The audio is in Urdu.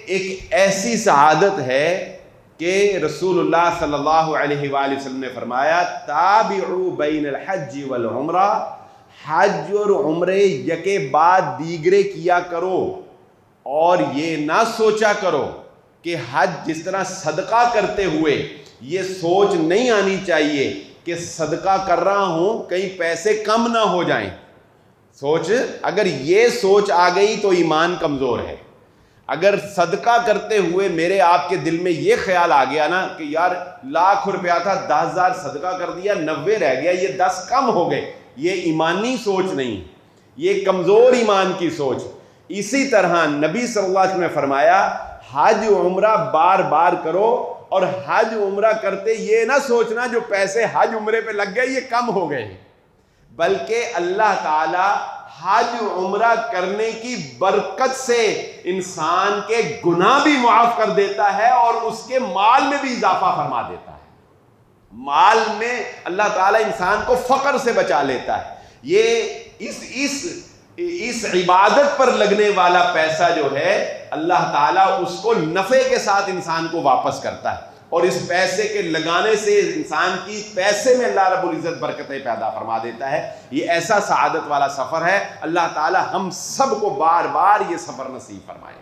ایک ایسی سعادت ہے کہ رسول اللہ صلی اللہ علیہ وآلہ وسلم نے فرمایا تابعوا بین الحج والعمرہ، حج اور عمرے یکے بعد دیگرے کیا کرو، اور یہ نہ سوچا کرو کہ حج جس طرح صدقہ کرتے ہوئے یہ سوچ نہیں آنی چاہیے کہ صدقہ کر رہا ہوں کہیں پیسے کم نہ ہو جائیں. اگر یہ سوچ آ گئی تو ایمان کمزور ہے. اگر صدقہ کرتے ہوئے میرے آپ کے دل میں یہ خیال آ گیا نا کہ یار 1,00,000 روپیہ تھا 10,000 صدقہ کر دیا 90 رہ گیا، یہ 10 کم ہو گئے، یہ ایمانی سوچ نہیں، یہ کمزور ایمان کی سوچ. اسی طرح نبی صلی اللہ علیہ وسلم نے فرمایا حج عمرہ بار بار کرو، اور حج عمرہ کرتے یہ نہ سوچنا جو پیسے حج عمرے پہ لگ گئے یہ کم ہو گئے، بلکہ اللہ تعالی حج عمرہ کرنے کی برکت سے انسان کے گناہ بھی معاف کر دیتا ہے اور اس کے مال میں بھی اضافہ فرما دیتا ہے. مال میں اللہ تعالیٰ انسان کو فقر سے بچا لیتا ہے. یہ اس عبادت پر لگنے والا پیسہ جو ہے اللہ تعالیٰ اس کو نفع کے ساتھ انسان کو واپس کرتا ہے، اور اس پیسے کے لگانے سے انسان کی پیسے میں اللہ رب العزت برکتیں پیدا فرما دیتا ہے. یہ ایسا سعادت والا سفر ہے. اللہ تعالیٰ ہم سب کو بار بار یہ سفر نصیب فرمائے.